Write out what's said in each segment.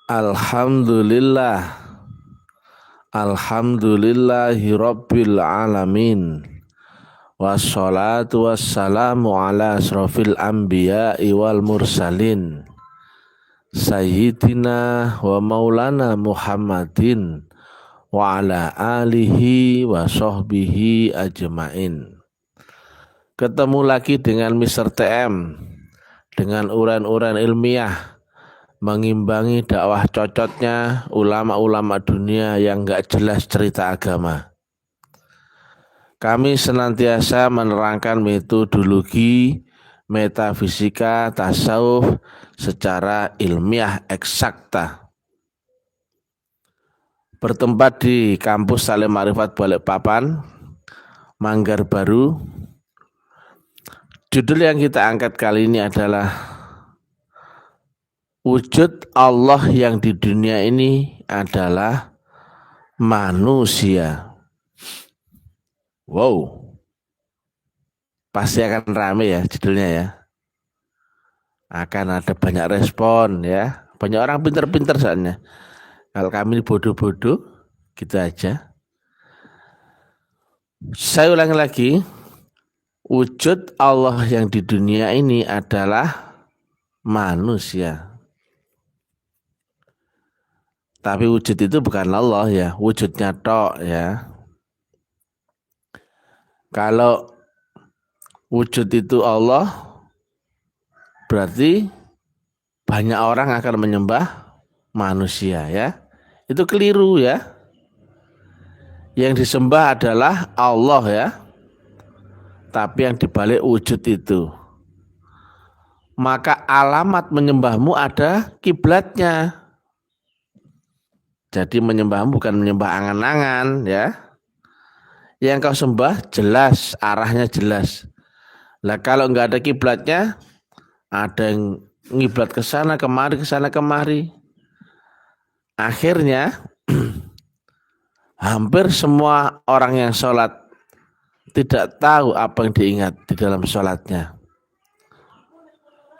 Alhamdulillah. Alhamdulillahi Rabbil Alamin. Wassalatu wassalamu ala asrofil anbiya'i wal mursalin Sayyidina wa maulana Muhammadin wa ala alihi wa sahbihi ajmain. Ketemu lagi dengan Mr. TM dengan uran-uran ilmiah mengimbangi dakwah cocotnya ulama-ulama dunia yang gak jelas cerita agama. Kami senantiasa menerangkan metodologi metafisika tasawuf secara ilmiah eksakta. Bertempat di kampus Salim Ma'rifat Balikpapan, Manggar Baru. Judul yang kita angkat kali ini adalah wujud Allah yang di dunia ini adalah manusia. Wow, pasti akan rame ya judulnya ya. Akan ada banyak respon ya. Banyak orang pinter-pinter soalnya. Kalau kami bodoh-bodoh, gitu aja. Saya ulangi lagi. Wujud Allah yang di dunia ini adalah manusia. Tapi wujud itu bukan Allah ya. Wujudnya tok ya. Kalau wujud itu Allah, berarti banyak orang akan menyembah manusia ya. Itu keliru ya. Yang disembah adalah Allah ya. Tapi yang dibalik wujud itu. Maka alamat menyembahmu ada kiblatnya. Jadi menyembahmu bukan menyembah angan-angan ya. Yang kau sembah jelas, arahnya jelas. Lah kalau enggak ada kiblatnya, ada yang ngiblat ke sana kemari. Akhirnya hampir semua orang yang sholat tidak tahu apa yang diingat di dalam sholatnya.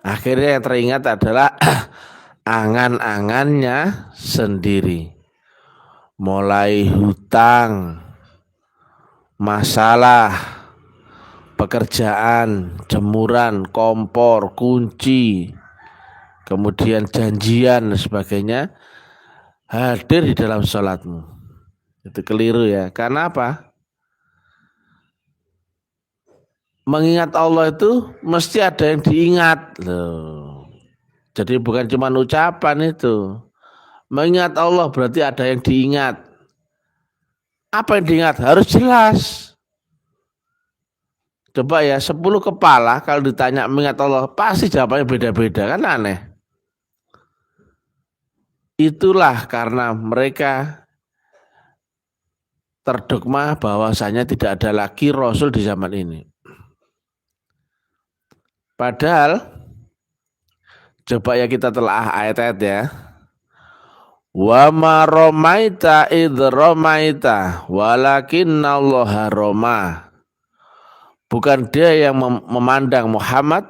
Akhirnya yang teringat adalah angan-angannya sendiri. Mulai hutang, masalah, pekerjaan, jemuran, kompor, kunci, kemudian janjian dan sebagainya hadir di dalam sholatmu. Itu keliru ya. Karena apa? Mengingat Allah itu mesti ada yang diingat loh. Jadi bukan cuma ucapan itu. Mengingat Allah berarti ada yang diingat. Apa yang diingat? Harus jelas. Coba ya 10 kepala kalau ditanya mengingat Allah pasti jawabannya beda-beda, kan aneh. Itulah karena mereka terdogma bahwasanya tidak ada lagi Rasul di zaman ini. Padahal coba ya kita telah ayat-ayat ya. Wa ma ramaita idh ramaita walakinnallaha rama. Bukan dia yang memandang Muhammad,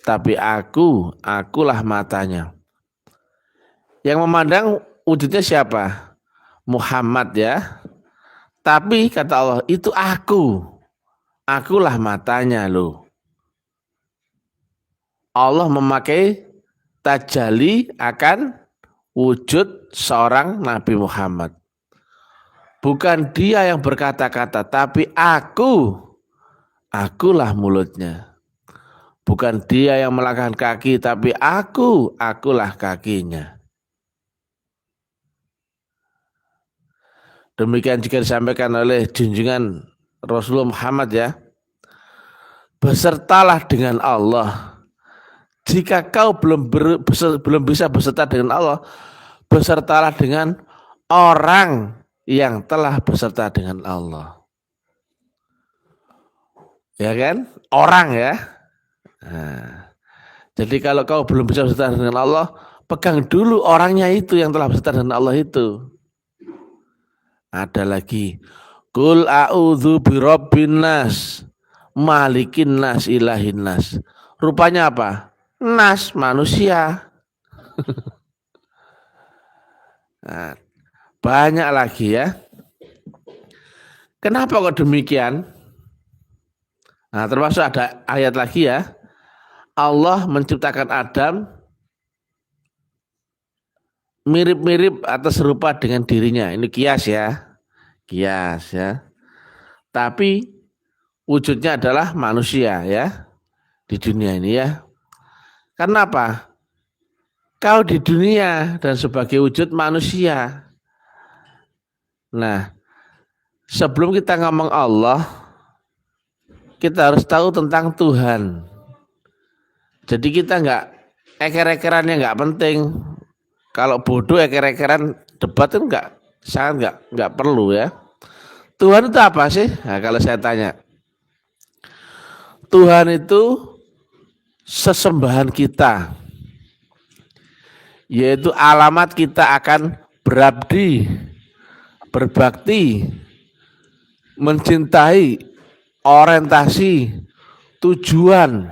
tapi akulah matanya. Yang memandang wujudnya siapa? Muhammad ya. Tapi kata Allah, itu akulah matanya loh. Allah memakai tajalli akan wujud seorang Nabi Muhammad. Bukan dia yang berkata-kata, tapi akulah mulutnya. Bukan dia yang melangkahkan kaki, tapi akulah kakinya. Demikian juga disampaikan oleh junjungan Rasulullah Muhammad ya. Besertalah dengan Allah. Jika kau belum bisa beserta dengan Allah, besertalah dengan orang yang telah beserta dengan Allah. Ya kan? Orang ya. Nah, jadi kalau kau belum bisa beserta dengan Allah, pegang dulu orangnya itu yang telah beserta dengan Allah itu. Ada lagi. Qul a'udzu birabbin nas, malikin nas ilahin nas. Rupanya apa? Nas, manusia. Nah, banyak lagi ya. Kenapa kok demikian? Nah, termasuk ada ayat lagi ya. Allah menciptakan Adam mirip-mirip atau serupa dengan dirinya. Ini kias ya. Kias ya. Tapi wujudnya adalah manusia ya. Di dunia ini ya. Karena apa? Kau di dunia dan sebagai wujud manusia. Nah, sebelum kita ngomong Allah, kita harus tahu tentang Tuhan. Jadi kita nggak eker-ekerannya nggak penting. Kalau bodoh eker-ekeran debat itu sangat nggak perlu ya. Tuhan itu apa sih? Nah, kalau saya tanya, Tuhan itu sesembahan kita, yaitu alamat kita akan berabdi, berbakti, mencintai, orientasi, tujuan,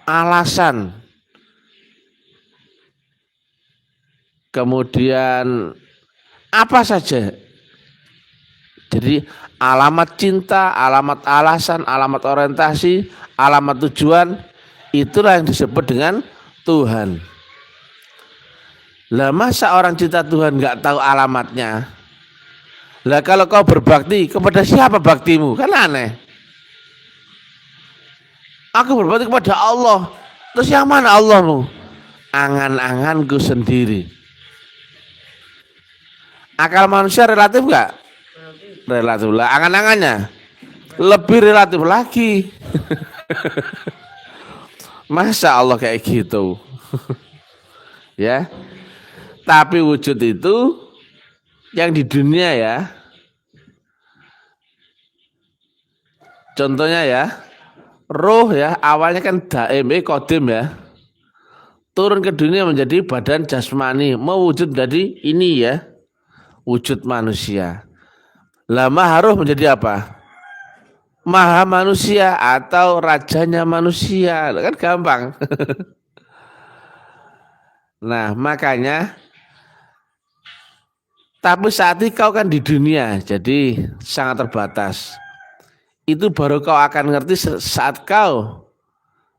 alasan, kemudian apa saja. Jadi alamat cinta, alamat alasan, alamat orientasi, alamat tujuan, itulah yang disebut dengan Tuhan. Lah masa orang cinta Tuhan nggak tahu alamatnya? Lah kalau kau berbakti, kepada siapa baktimu? Kan aneh. Aku berbakti kepada Allah. Terus yang mana Allahmu? Angan-anganku sendiri. Akal manusia relatif nggak? Relatif lah, angan-angannya lebih relatif lagi. Masa Allah kayak gitu? Ya. Tapi wujud itu yang di dunia ya. Contohnya ya, roh ya, awalnya kan daim, kodim ya. Turun ke dunia menjadi badan jasmani, mewujud jadi ini ya, wujud manusia. Lah maha roh menjadi apa? Maha manusia atau rajanya manusia. Kan gampang. Nah makanya, tapi saat ini kau kan di dunia, jadi sangat terbatas. Itu baru kau akan ngerti saat kau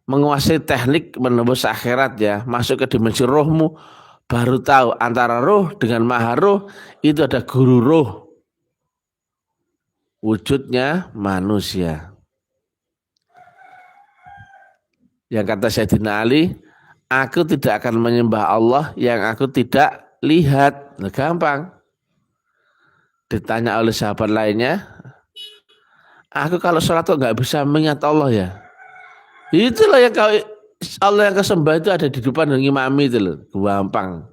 menguasai teknik menembus akhirat ya, masuk ke dimensi rohmu, baru tahu antara roh dengan maha roh itu ada guru roh. Wujudnya manusia. Yang kata Sayyidina Ali, aku tidak akan menyembah Allah yang aku tidak lihat. Nah, gampang. Ditanya oleh sahabat lainnya, aku kalau sholat kok nggak bisa mengingat Allah ya? Itulah yang Allah yang kesembah itu ada di depan dan ngimami itu loh. Gampang.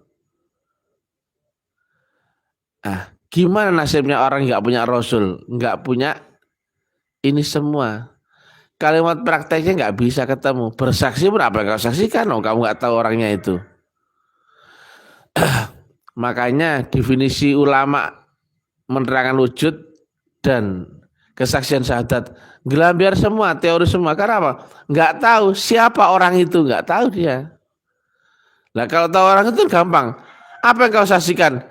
Gimana nasibnya orang nggak punya Rasul, nggak punya ini semua. Kalimat prakteknya nggak bisa ketemu. Bersaksi pun apa yang kau saksikan? Oh, kamu nggak tahu orangnya itu. Makanya definisi ulama menerangkan wujud dan kesaksian syahadat gelambiar semua, teori semua. Karena apa? Nggak tahu siapa orang itu, nggak tahu dia. Nah kalau tahu orang itu gampang. Apa yang kau saksikan?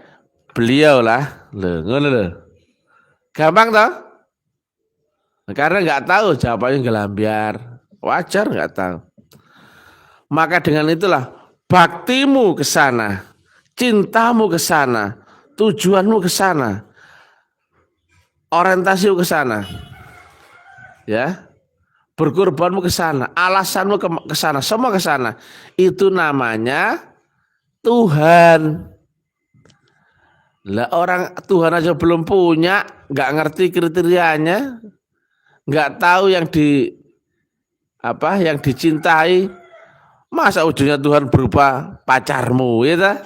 Beliau lah. Loh. Gampang toh? Karena nggak tahu jawabannya gelambiar, wajar nggak tahu. Maka dengan itulah baktimu ke sana, cintamu ke sana, tujuanmu ke sana, orientasimu ke sana, ya, berkorbanmu ke sana, alasanmu ke sana, semua ke sana. Itu namanya Tuhan. Lah orang Tuhan aja belum punya, nggak ngerti kriterianya. Nggak tahu yang yang dicintai, masa ujungnya Tuhan berupa pacarmu ya?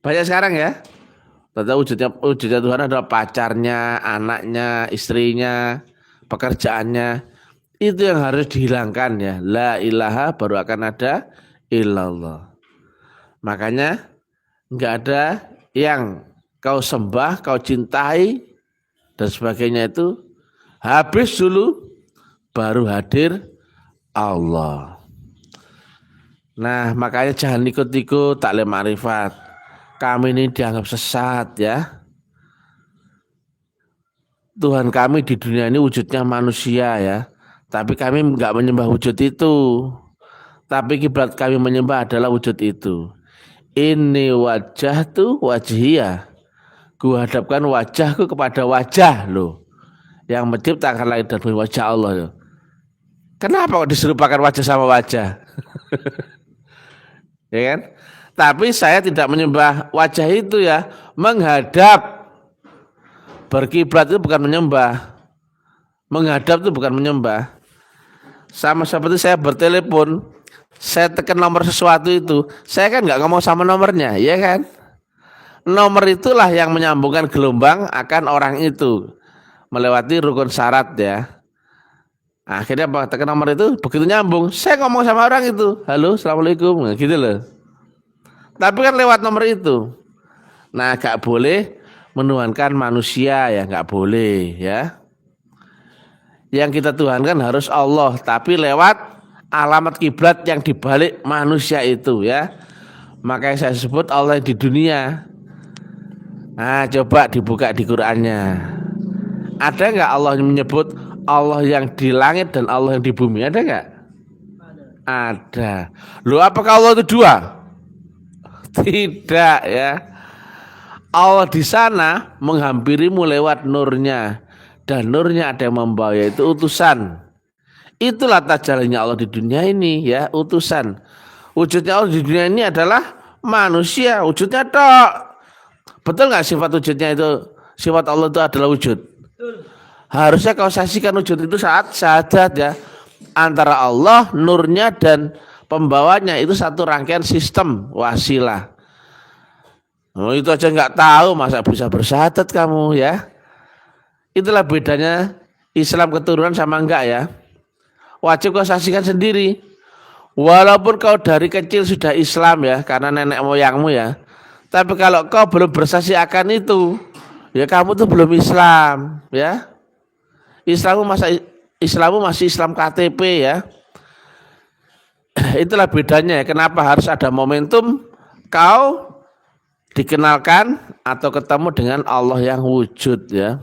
Banyak sekarang ya. Tahu wujudnya Tuhan adalah pacarnya, anaknya, istrinya, pekerjaannya. Itu yang harus dihilangkan ya. La ilaha baru akan ada illallah. Makanya nggak ada yang kau sembah, kau cintai dan sebagainya itu habis dulu baru hadir Allah. Nah, makanya jangan ikut-ikut taklim ma'rifat. Kami ini dianggap sesat ya. Tuhan kami di dunia ini wujudnya manusia ya. Tapi kami enggak menyembah wujud itu. Tapi kiblat kami menyembah adalah wujud itu. Ini wajah tuh wajhiyah. Ku hadapkan wajahku kepada wajah loh. Yang menciptakan langit dan bumi, wajah Allah loh. Kenapa kok diserupakan wajah sama wajah? Ya kan? Tapi saya tidak menyembah wajah itu ya. Menghadap. Berkiblat itu bukan menyembah. Menghadap itu bukan menyembah. Sama seperti saya bertelepon, saya tekan nomor sesuatu itu, saya kan nggak ngomong sama nomornya, ya kan? Nomor itulah yang menyambungkan gelombang akan orang itu melewati rukun syarat ya. Akhirnya apa? Tekan nomor itu begitu nyambung, saya ngomong sama orang itu, halo, assalamualaikum, nah, gitu loh. Tapi kan lewat nomor itu. Nah, nggak boleh menuhankan manusia ya, nggak boleh ya. Yang kita tuhankan harus Allah, tapi lewat alamat kiblat yang dibalik manusia itu ya. Makanya saya sebut Allah di dunia. Nah, coba dibuka di Qur'annya. Ada nggak Allah yang menyebut Allah yang di langit dan Allah yang di bumi? Ada nggak? Ada. Loh, apakah Allah itu dua? Tidak ya. Allah di sana menghampirimu lewat nurnya, dan nurnya ada yang membawa, yaitu utusan. Itulah tajallinya Allah di dunia ini ya, utusan. Wujudnya Allah di dunia ini adalah manusia, wujudnya tok. Betul nggak sifat wujudnya itu? Sifat Allah itu adalah wujud. Harusnya kau saksikan wujud itu saat syahadat ya. Antara Allah, nurnya dan pembawanya itu satu rangkaian sistem wasilah. Oh, itu aja nggak tahu, masa bisa bersyahadat kamu ya? Itulah bedanya Islam keturunan sama enggak ya. Wajib kau saksikan sendiri. Walaupun kau dari kecil sudah Islam ya, karena nenek moyangmu ya. Tapi kalau kau belum bersaksi akan itu, ya kamu tuh belum Islam ya. Islammu masih Islam KTP ya. Itulah bedanya ya. Kenapa harus ada momentum kau dikenalkan atau ketemu dengan Allah yang wujud ya.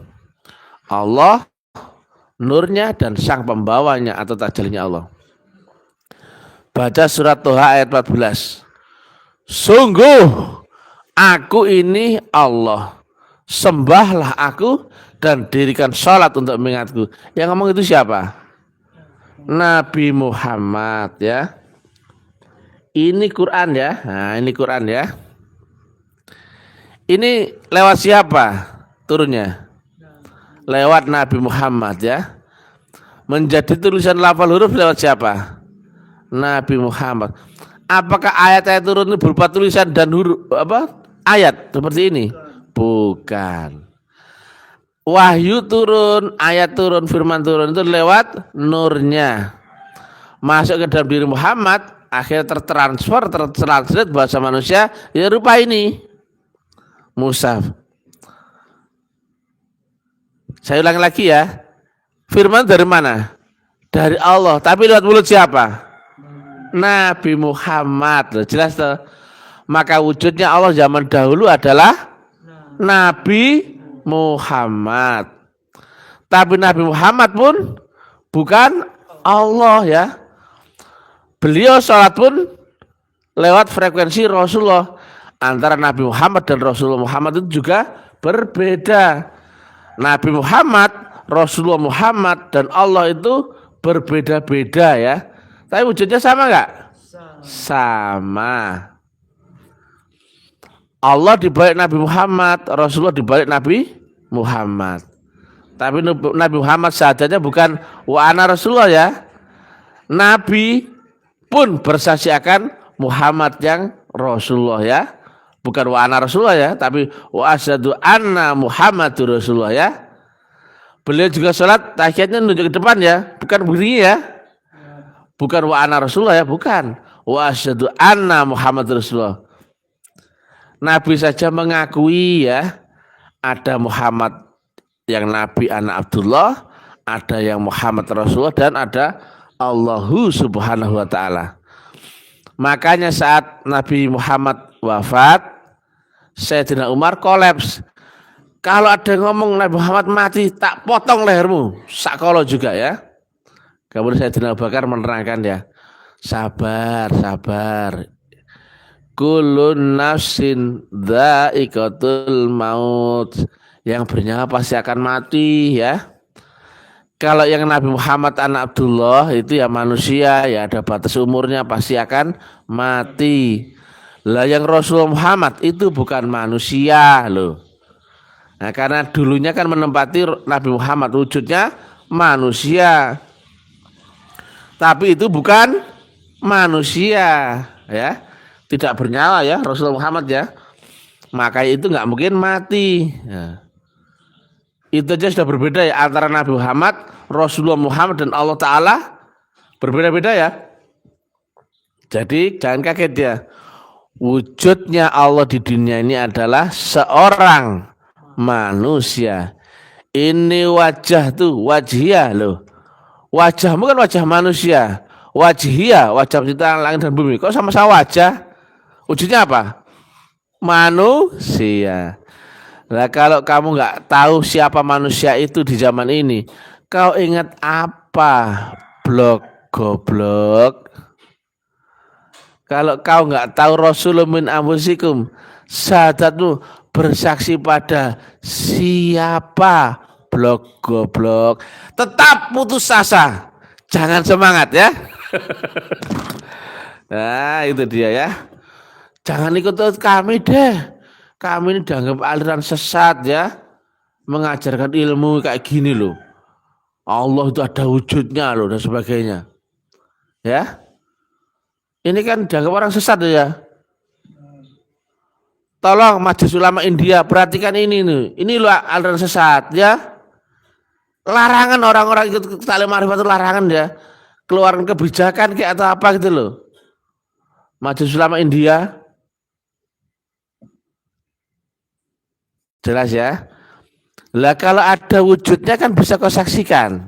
Allah, nurnya dan sang pembawanya atau tajallinya Allah. Baca surat Toha ayat 14. Sungguh aku ini Allah, sembahlah aku dan dirikan sholat untuk mengingatku. Yang ngomong itu siapa? Nabi Muhammad ya. Ini Quran ya. Nah, ini Quran ya. Ini lewat siapa turunnya? Lewat Nabi Muhammad ya. Menjadi tulisan lafal huruf lewat siapa? Nabi Muhammad. Apakah ayat-ayat turun ini berupa tulisan dan huruf ayat seperti ini? Bukan. Wahyu turun, ayat turun, firman turun itu lewat nurnya. Masuk ke dalam diri Muhammad, akhirnya tertranslate bahasa manusia ya rupa ini. Mushaf. Saya ulangi lagi ya. Firman dari mana? Dari Allah. Tapi lewat mulut siapa? Nabi Muhammad. Jelas tuh. Maka wujudnya Allah zaman dahulu adalah Nabi Muhammad. Tapi Nabi Muhammad pun bukan Allah ya. Beliau sholat pun lewat frekuensi Rasulullah. Antara Nabi Muhammad dan Rasulullah Muhammad itu juga berbeda. Nabi Muhammad, Rasulullah Muhammad dan Allah itu berbeda-beda ya. Tapi wujudnya sama enggak? Sama. Allah dibalik Nabi Muhammad, Rasulullah dibalik Nabi Muhammad. Tapi Nabi Muhammad syahadatnya bukan wa ana Rasulullah ya. Nabi pun bersaksi akan Muhammad yang Rasulullah ya. Bukan wa ana Rasulullah ya, tapi wa asyhadu anna Muhammadur Rasulullah ya. Beliau juga sholat tahiyatnya nunjuk ke depan ya, bukan begini ya. Bukan wa ana Rasulullah ya, bukan. Wa asyhadu anna Muhammadur Rasulullah. Nabi saja mengakui ya, ada Muhammad yang Nabi anak Abdullah, Ada yang Muhammad Rasulullah dan ada Allahu Subhanahu wa taala. Makanya saat Nabi Muhammad wafat, Sayyidina Umar kolaps. Kalau ada yang ngomong Nabi Muhammad mati, tak potong lehermu. Sakolo juga ya. Kemudian Sayyidina Abu Bakar menerangkan ya, sabar, sabar. Kullun nafsin dha'iqatul maut. Yang bernyawa pasti akan mati ya. Kalau yang Nabi Muhammad anak Abdullah itu ya manusia, ya ada batas umurnya, pasti akan mati. Lah yang Rasulullah Muhammad itu bukan manusia loh. Nah, karena dulunya kan menempati Nabi Muhammad wujudnya manusia. Tapi itu bukan manusia ya. Tidak bernyawa ya Rasulullah Muhammad ya. Makanya itu nggak mungkin mati. Ya. Itu aja sudah berbeda ya antara Nabi Muhammad, Rasulullah Muhammad dan Allah Ta'ala berbeda-beda ya. Jadi jangan kaget ya. Wujudnya Allah di dunia ini adalah seorang manusia. Ini wajah tuh, wajhiyah loh. Wajahmu kan wajah manusia. Wajhiyah, wajah penciptaan langit dan bumi. Kok sama-sama wajah? Wujudnya apa? Manusia. Nah kalau kamu nggak tahu siapa manusia itu di zaman ini, kau ingat apa? Blok goblok. Kalau kau nggak tahu Rasulullah min anfusikum, syahadatmu bersaksi pada siapa? Blok goblok. Tetap putus asa. Jangan semangat ya. Nah itu dia ya. Jangan ikut kami deh. Kami ini dianggap aliran sesat ya. Mengajarkan ilmu kayak gini loh. Allah itu ada wujudnya loh dan sebagainya. Ya. Ini kan dianggap orang sesat ya. Tolong Majelis Ulama India perhatikan ini nih. Ini loh aliran sesat ya. Larangan orang-orang ikut taklim ma'rifat itu larangan ya. Keluaran kebijakan kayak atau apa gitu loh. Majelis Ulama India. Jelas ya. Lah kalau ada wujudnya kan bisa kau saksikan.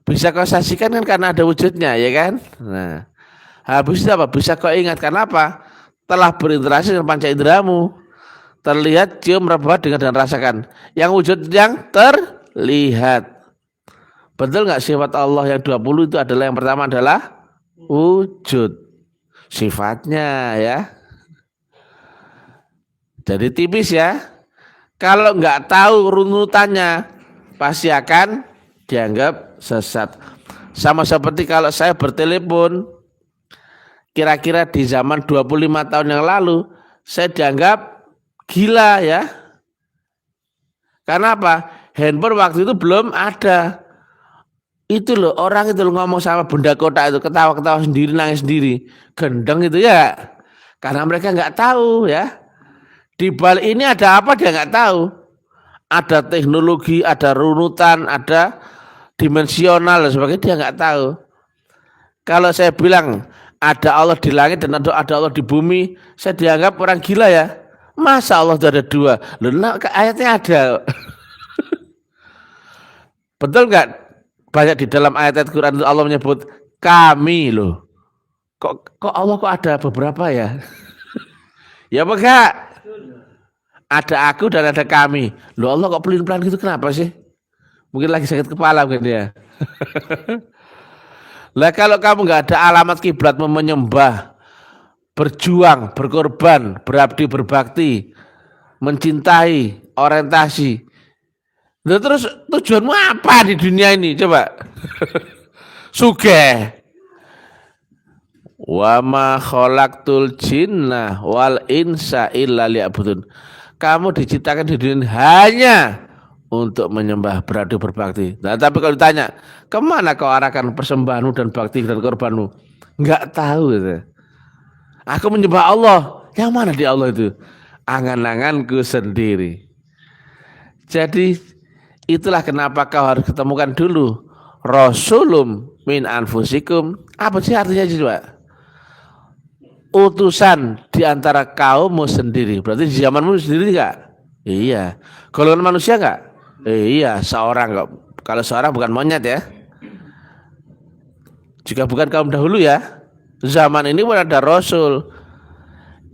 Bisa kau saksikan kan karena ada wujudnya ya kan. Nah, habis itu apa? Bisa kau ingat karena apa? Telah berinteraksi dengan panca inderamu. Terlihat, cium, raba, dengar dan rasakan. Yang wujud yang terlihat. Betul nggak sifat Allah yang 20 itu adalah yang pertama adalah wujud. Sifatnya ya. Jadi tipis ya. Kalau nggak tahu runutannya pasti akan dianggap sesat. Sama seperti kalau saya bertelepon kira-kira di zaman 25 tahun yang lalu saya dianggap gila ya. Karena apa? Handphone waktu itu belum ada. Itu loh orang itu loh ngomong sama benda kotak itu ketawa-ketawa sendiri, nangis sendiri. Gendeng itu ya. Karena mereka nggak tahu ya. Di balik ini ada apa dia nggak tahu. Ada teknologi, ada runutan, ada dimensional dan sebagainya dia nggak tahu. Kalau saya bilang ada Allah di langit dan ada Allah di bumi, saya dianggap orang gila ya. Masa Allah itu ada dua? Loh, ayatnya ada. Betul nggak? Banyak di dalam ayat-ayat Quran Allah menyebut kami loh. Kok Allah kok ada beberapa ya? Ya apa enggak? Ada aku dan ada kami. Loh Allah kok pelin-pelan gitu kenapa sih? Mungkin lagi sakit kepala mungkin ya. Lah kalau kamu nggak ada alamat kiblat menyembah, berjuang, berkorban, berabdi, berbakti, mencintai, orientasi. Nah, terus tujuanmu apa di dunia ini? Coba. Sugih. Wa ma khalaqtul jinna wal insa illa liya'budun. Kamu diciptakan di dunia hanya untuk menyembah, beradu, berbakti. Nah, tapi kalau ditanya, kemana kau arahkan persembahanmu dan bakti dan korbanmu? Enggak tahu gitu. Aku menyembah Allah. Yang mana di Allah itu? Angan-anganku sendiri. Jadi itulah kenapa kau harus ketemukan dulu Rasulum min anfusikum. Apa sih artinya juga? Utusan di antara kaummu sendiri. Berarti di zamanmu sendiri enggak? Iya. Golongan manusia enggak? Iya, seorang kok. Kalau seorang bukan monyet ya. Juga bukan kaum dahulu ya. Zaman ini pun ada rasul.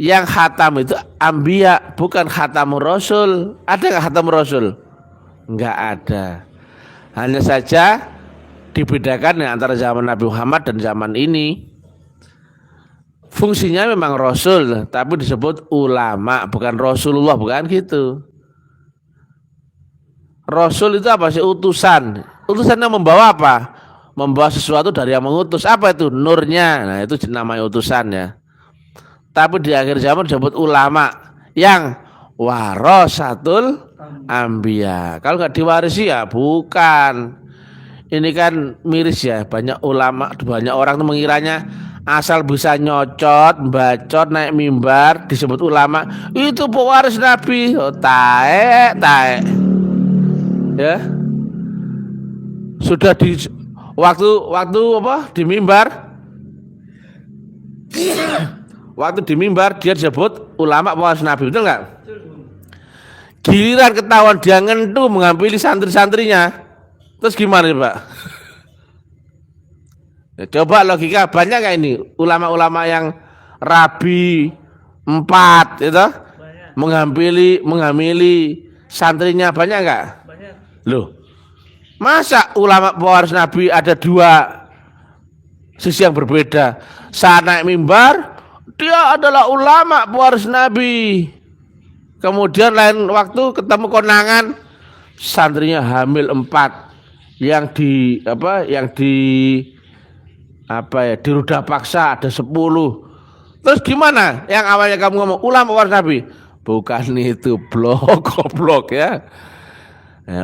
Yang khatam itu anbiya, bukan khatamur rasul. Ada enggak khatamur rasul? Enggak ada. Hanya saja dibedakan antara zaman Nabi Muhammad dan zaman ini. Fungsinya memang rasul, tapi disebut ulama, bukan Rasulullah, bukan gitu. Rasul itu apa sih? Utusan. Utusannya membawa apa? Membawa sesuatu dari yang mengutus. Apa itu? Nurnya. Nah, itu namanya utusan ya. Tapi di akhir zaman disebut ulama yang warasatul anbiya. Kalau nggak diwarisi ya bukan. Ini kan miris ya, banyak ulama, banyak orang tuh mengiranya asal bisa nyocot, bacot, naik mimbar disebut ulama, itu pewaris Nabi. Oh, taek. Ya. Sudah di waktu apa? Di mimbar. Waktu di mimbar dia disebut ulama pewaris Nabi, betul enggak? Giliran ketahuan dia ngentu mengambil santri-santrinya. Terus gimana Pak? Ya, coba logika, banyak nggak ini ulama-ulama yang rabi 4 itu menghamili santrinya, banyak nggak? Banyak. Loh, masa ulama pewaris Nabi ada 2 sisi yang berbeda? Saat naik mimbar dia adalah ulama pewaris Nabi. Kemudian lain waktu ketemu konangan santrinya hamil 4. Yang di ruda paksa ada 10. Terus gimana? Yang awalnya kamu ngomong ulama pewaris Nabi, bukan itu, goblok ya.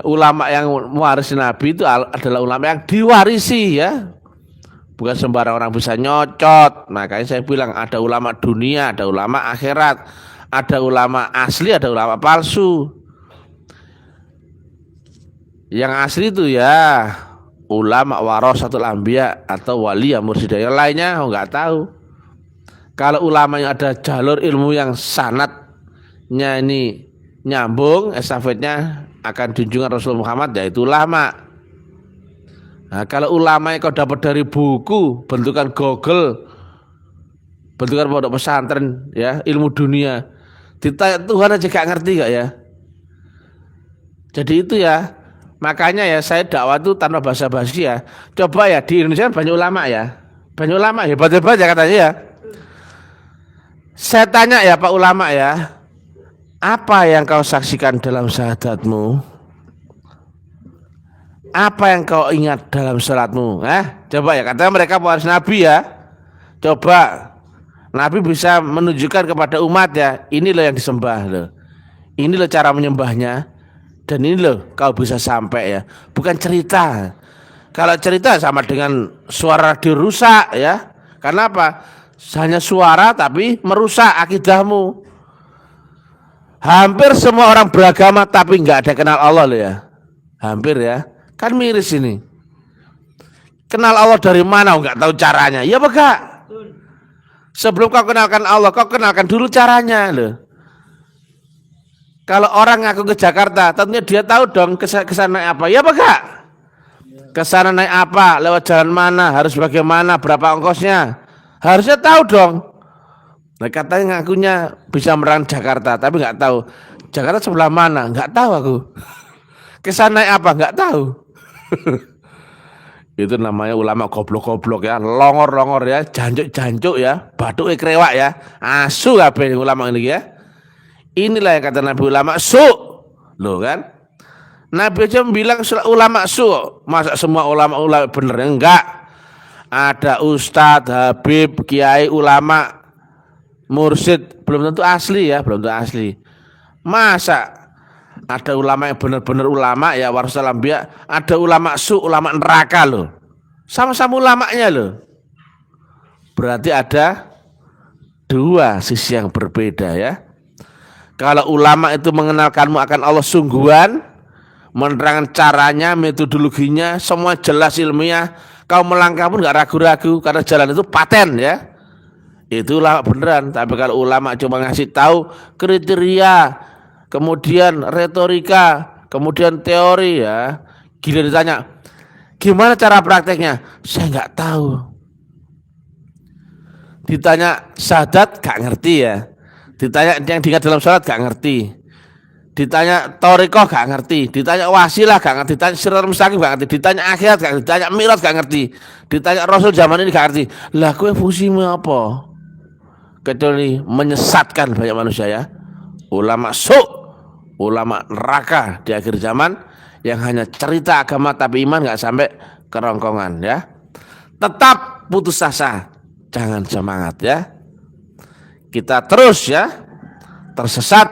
Ulama yang mewarisi Nabi itu adalah ulama yang diwarisi ya. Bukan sembarang orang bisa nyocot. Makanya saya bilang ada ulama dunia, ada ulama akhirat, ada ulama asli, ada ulama palsu. Yang asli itu ya ulama warasatul anbiya atau wali yang mursyid. Yang lainnya enggak tahu. Kalau ulama yang ada jalur ilmu yang sanadnya ini nyambung, estafetnya akan junjungan Rasul Muhammad, yaitu ulama. Nah, kalau ulama yang kau dapat dari buku, bentukan Google, bentukan pondok pesantren ya, ilmu dunia, ditanya Tuhan aja gak ngerti gak ya. Jadi itu ya. Makanya ya saya dakwah itu tanpa basa-basi ya. Coba ya di Indonesia banyak ulama ya. Banyak ulama hebat-hebat ya katanya ya. Saya tanya ya Pak ulama ya. Apa yang kau saksikan dalam syahadatmu? Apa yang kau ingat dalam salatmu? Coba ya, katanya mereka pewaris Nabi ya. Coba Nabi bisa menunjukkan kepada umat ya, ini loh yang disembah loh. Ini loh cara menyembahnya. Dan ini loh kau bisa sampai ya, bukan cerita. Kalau cerita sama dengan suara dirusak ya. Karena apa? Hanya suara tapi merusak akidahmu. Hampir semua orang beragama tapi nggak ada kenal Allah loh ya. Hampir ya. Kan miris ini. Kenal Allah dari mana? Nggak tahu caranya. Ya enggak. Sebelum kau kenalkan Allah, kau kenalkan dulu caranya loh. Kalau orang ngaku ke Jakarta, tentunya dia tahu dong kesana naik apa. Ya apa enggak? Kesana naik apa? Lewat jalan mana? Harus bagaimana? Berapa ongkosnya? Harusnya tahu dong. Nah, katanya ngakunya bisa merang Jakarta, tapi nggak tahu Jakarta sebelah mana. Nggak tahu aku. Kesana naik apa? Nggak tahu. Itu namanya ulama goblok-goblok ya, longor-longor ya, jancuk-jancuk ya, batuk krewak ya, asu kabeh ulama ini ya. Inilah yang kata Nabi ulama su. Loh kan? Nabi aja bilang ulama su. Masa semua ulama bener? Enggak. Ada ustadz, habib, kiai, ulama, mursyid, belum tentu asli ya, belum tentu asli. Masa ada ulama yang benar-benar ulama ya warasatul anbiya, ada ulama su, ulama neraka loh. Sama-sama ulamanya loh. Berarti ada 2 sisi yang berbeda ya. Kalau ulama itu mengenalkanmu akan Allah sungguhan, menerangkan caranya, metodologinya, semua jelas ilmiah, kau melangkah pun gak ragu-ragu karena jalan itu paten ya. Itu ulama beneran. Tapi kalau ulama cuma ngasih tahu kriteria, kemudian retorika, kemudian teori ya, Gila ditanya, gimana cara prakteknya? Saya nggak tahu. Ditanya syahadat gak ngerti ya. Ditanya yang diingat dalam sholat gak ngerti. Ditanya torikoh gak ngerti. Ditanya wasilah gak ngerti. Ditanya siratal mustaqim gak ngerti. Ditanya akhirat gak ngerti. Ditanya mirat gak ngerti. Ditanya rasul zaman ini gak ngerti. Lah kowe fungsimu apa? Kecuali menyesatkan banyak manusia ya. Ulama ulama neraka di akhir zaman yang hanya cerita agama tapi iman gak sampai kerongkongan ya. Tetap putus asa, jangan semangat ya. Kita terus ya tersesat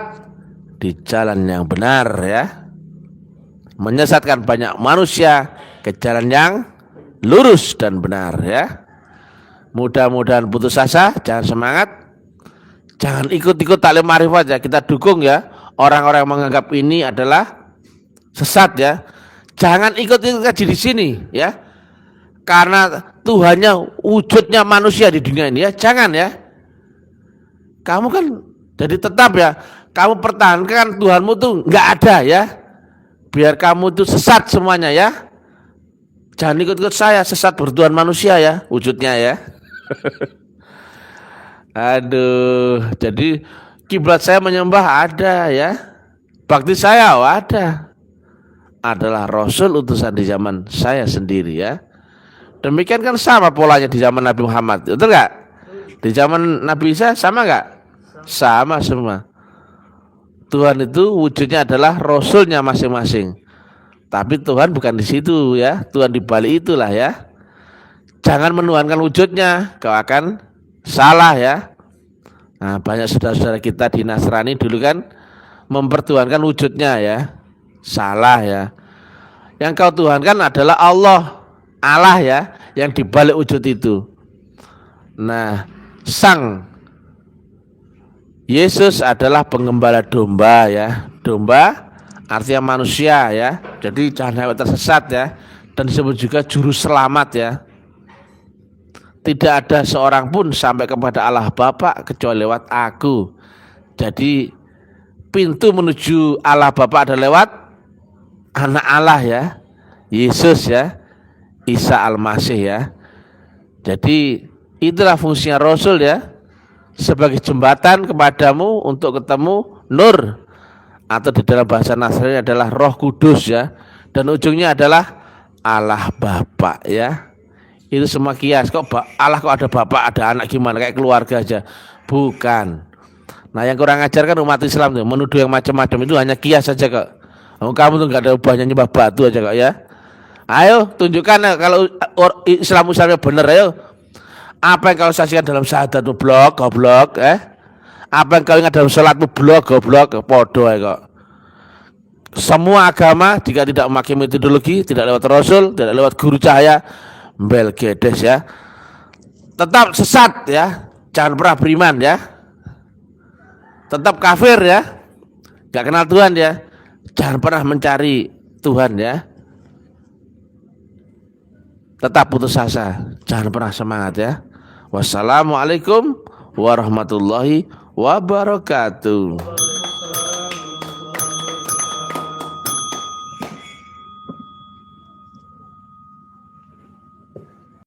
di jalan yang benar ya, menyesatkan banyak manusia ke jalan yang lurus dan benar ya. Mudah-mudahan putus asa, jangan semangat, jangan ikut-ikut taklim ma'rifat ya. Kita dukung ya orang-orang yang menganggap ini adalah sesat ya. Jangan ikut-ikut kaji di sini ya, karena Tuhannya wujudnya manusia di dunia ini ya. Jangan ya. Kamu kan jadi tetap ya, kamu pertahankan Tuhanmu tuh nggak ada ya. Biar kamu tuh sesat semuanya ya. Jangan ikut-ikut saya sesat bertuhan manusia ya, wujudnya ya. Aduh, jadi kiblat saya menyembah ada ya. Bakti saya ada. Adalah Rasul utusan di zaman saya sendiri ya. Demikian kan sama polanya di zaman Nabi Muhammad, betul nggak? Di zaman Nabi Isa sama nggak? Sama semua. Tuhan itu wujudnya adalah Rasulnya masing-masing. Tapi Tuhan bukan di situ ya. Tuhan di balik itulah ya. Jangan menuhankan wujudnya, kau akan salah ya. Nah, banyak saudara-saudara kita di Nasrani dulu kan mempertuhankan wujudnya ya. Salah ya. Yang kau tuhankan adalah Allah ya, yang dibalik wujud itu. Nah, Sang Yesus adalah pengembala domba ya. Domba artinya manusia ya. Jadi jangan sampai tersesat ya. Dan disebut juga juru selamat ya. Tidak ada seorang pun sampai kepada Allah Bapa kecuali lewat aku. Jadi pintu menuju Allah Bapa adalah lewat anak Allah ya, Yesus ya, Isa Al-Masih ya. Jadi itulah fungsinya Rasul ya, sebagai jembatan kepadamu untuk ketemu Nur, atau di dalam bahasa Nasrani adalah Roh Kudus ya, dan ujungnya adalah Allah Bapa ya. Itu semua kias. Kok Allah kok ada bapak, ada anak, gimana kayak keluarga aja? Bukan. Nah, yang kurang ajar kan umat Islam tuh menuduh yang macam-macam, itu hanya kias saja kok. Kamu tuh nggak ada ubahnya, nyembah batu aja kok ya. Ayo tunjukkan kalau Islamnya benar. Ayo, apa yang kau saksikan dalam syahadat itu goblok apa yang kau ingat dalam sholat itu goblok podo ya kok. Semua agama jika tidak memakai metodologi, tidak lewat Rasul, tidak lewat guru cahaya, belgedes ya, tetap sesat ya. Jangan pernah beriman ya, tetap kafir ya, gak kenal Tuhan ya. Jangan pernah mencari Tuhan ya. Tetap putus asa, jangan pernah semangat ya. Wassalamualaikum warahmatullahi wabarakatuh.